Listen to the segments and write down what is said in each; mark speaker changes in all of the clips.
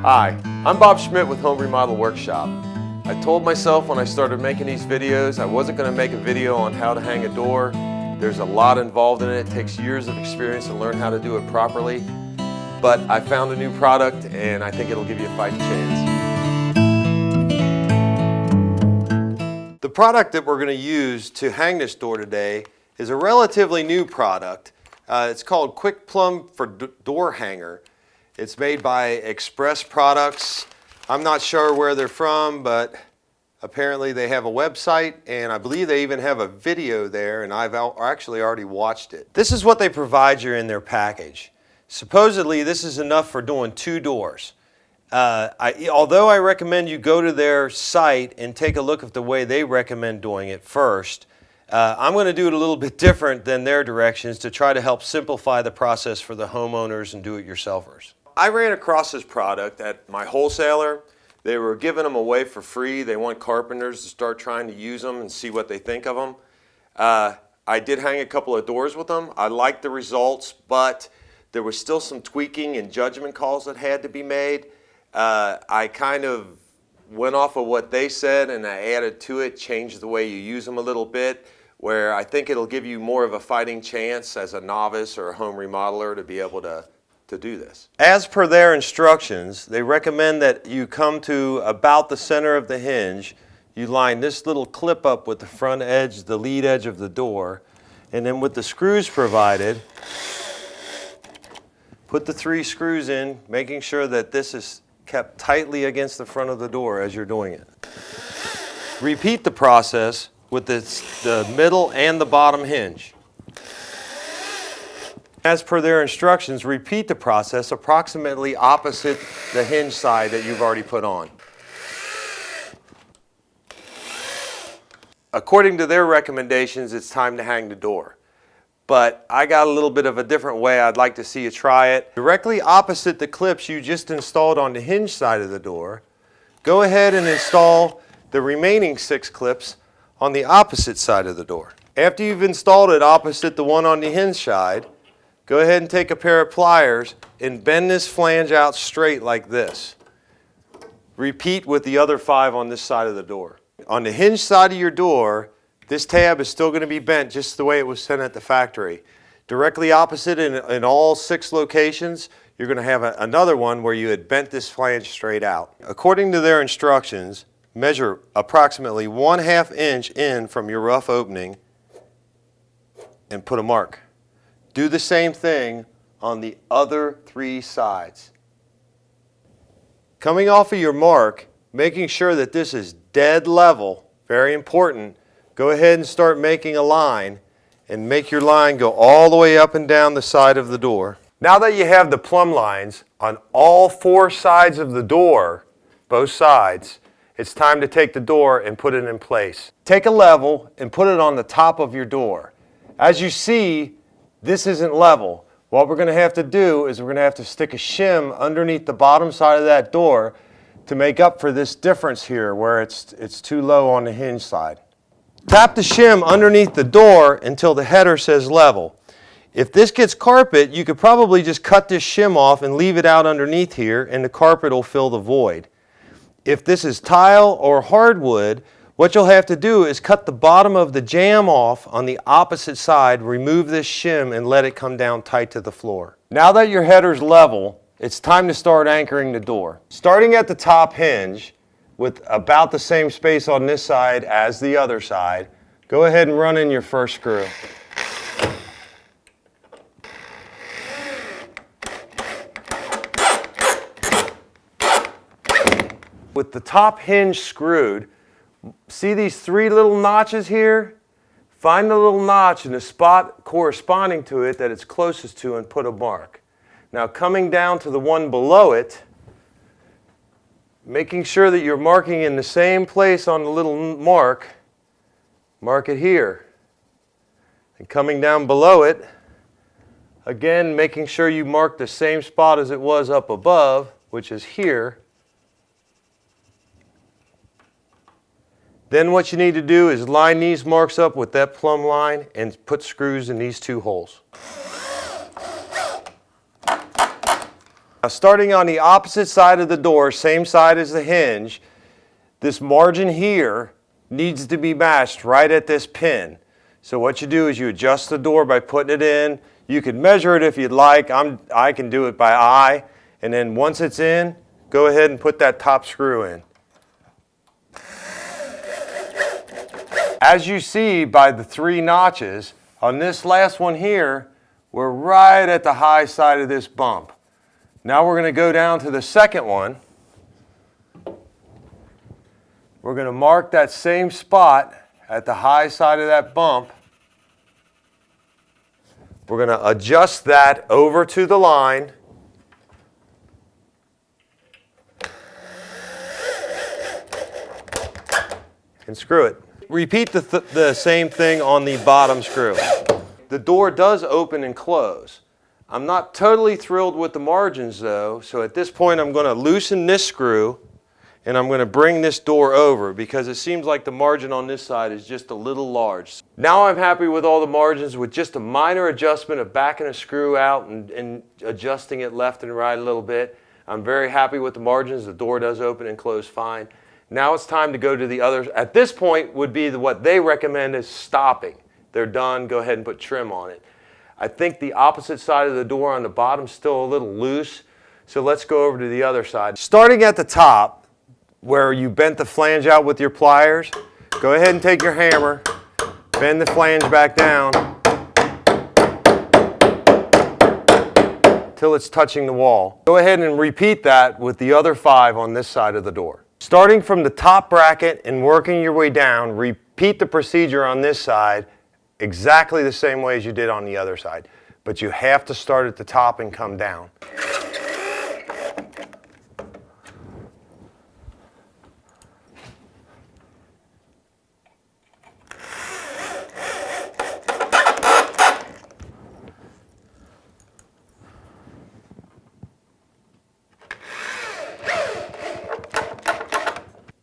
Speaker 1: Hi, I'm Bob Schmidt with Home Remodel Workshop. I told myself when I started making these videos I wasn't going to make a video on how to hang a door. There's a lot involved in it. It takes years of experience to learn how to do it properly. But I found a new product and I think it'll give you a fighting chance. The product that we're going to use to hang this door today is a relatively new product. It's called Quick Plumb for Door Hanger. It's made by Express Products. I'm not sure where they're from, but apparently they have a website, and I believe they even have a video there, and I've actually already watched it. This is what they provide you in their package. Supposedly this is enough for doing 2 doors. Although I recommend you go to their site and take a look at the way they recommend doing it first, I'm going to do it a little bit different than their directions to try to help simplify the process for the homeowners and do-it-yourselfers. I ran across this product at my wholesaler. They were giving them away for free. They want carpenters to start trying to use them and see what they think of them. I did hang a couple of doors with them. I liked the results, but there was still some tweaking and judgment calls that had to be made. I kind of went off of what they said and I added to it, changed the way you use them a little bit, where I think it'll give you more of a fighting chance as a novice or a home remodeler to be able to do this. As per their instructions, they recommend that you come to about the center of the hinge. You line this little clip up with the front edge, the lead edge of the door, and then with the screws provided, put the 3 screws in, making sure that this is kept tightly against the front of the door as you're doing it. Repeat the process with the middle and the bottom hinge. As per their instructions, repeat the process approximately opposite the hinge side that you've already put on. According to their recommendations, it's time to hang the door. But I got a little bit of a different way I'd like to see you try it. Directly opposite the clips you just installed on the hinge side of the door, go ahead and install the remaining 6 clips on the opposite side of the door. After you've installed it opposite the one on the hinge side, go ahead and take a pair of pliers and bend this flange out straight like this. Repeat with the other 5 on this side of the door. On the hinge side of your door, this tab is still going to be bent just the way it was sent at the factory. Directly opposite in all 6 locations, you're going to have another one where you had bent this flange straight out. According to their instructions, measure approximately 1/2 inch in from your rough opening and put a mark. Do the same thing on the other 3 sides. Coming off of your mark, making sure that this is dead level, very important, go ahead and start making a line and make your line go all the way up and down the side of the door. Now that you have the plumb lines on all 4 sides of the door, both sides, it's time to take the door and put it in place. Take a level and put it on the top of your door. As you see, this isn't level. What we're going to have to do is we're going to have to stick a shim underneath the bottom side of that door to make up for this difference here where it's too low on the hinge side. Tap the shim underneath the door until the header says level. If this gets carpet, you could probably just cut this shim off and leave it out underneath here and the carpet will fill the void. If this is tile or hardwood, what you'll have to do is cut the bottom of the jamb off on the opposite side, remove this shim and let it come down tight to the floor. Now that your header's level, it's time to start anchoring the door. Starting at the top hinge with about the same space on this side as the other side, go ahead and run in your first screw. With the top hinge screwed, see these 3 little notches here? Find the little notch in the spot corresponding to it that it's closest to and put a mark. Now coming down to the one below it, making sure that you're marking in the same place on the little mark, mark it here. And coming down below it, again making sure you mark the same spot as it was up above, which is here. Then what you need to do is line these marks up with that plumb line and put screws in these 2 holes. Now, starting on the opposite side of the door, same side as the hinge, this margin here needs to be matched right at this pin. So what you do is you adjust the door by putting it in. You can measure it if you'd like. I can do it by eye. And then once it's in, go ahead and put that top screw in. As you see by the 3 notches, on this last one here, we're right at the high side of this bump. Now we're going to go down to the second one. We're going to mark that same spot at the high side of that bump. We're going to adjust that over to the line. And screw it. Repeat the same thing on the bottom screw. The door does open and close. I'm not totally thrilled with the margins though, so at this point I'm going to loosen this screw and I'm going to bring this door over because it seems like the margin on this side is just a little large. Now I'm happy with all the margins with just a minor adjustment of backing a screw out and adjusting it left and right a little bit. I'm very happy with the margins. The door does open and close fine. Now it's time to go to the others. At this point would be what they recommend is stopping. They're done, go ahead and put trim on it. I think the opposite side of the door on the bottom is still a little loose, so let's go over to the other side. Starting at the top, where you bent the flange out with your pliers, go ahead and take your hammer, bend the flange back down till it's touching the wall. Go ahead and repeat that with the other 5 on this side of the door. Starting from the top bracket and working your way down, repeat the procedure on this side exactly the same way as you did on the other side. But you have to start at the top and come down.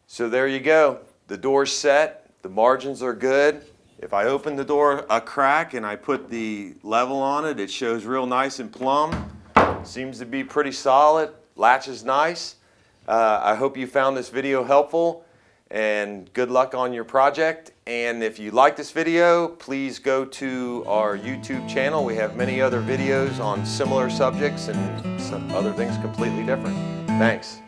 Speaker 1: So there you go. The door's set. The margins are good. If I open the door a crack and I put the level on it, it shows real nice and plumb. Seems to be pretty solid. Latch is nice. I hope you found this video helpful and good luck on your project. And if you like this video, please go to our YouTube channel. We have many other videos on similar subjects and some other things completely different. Thanks.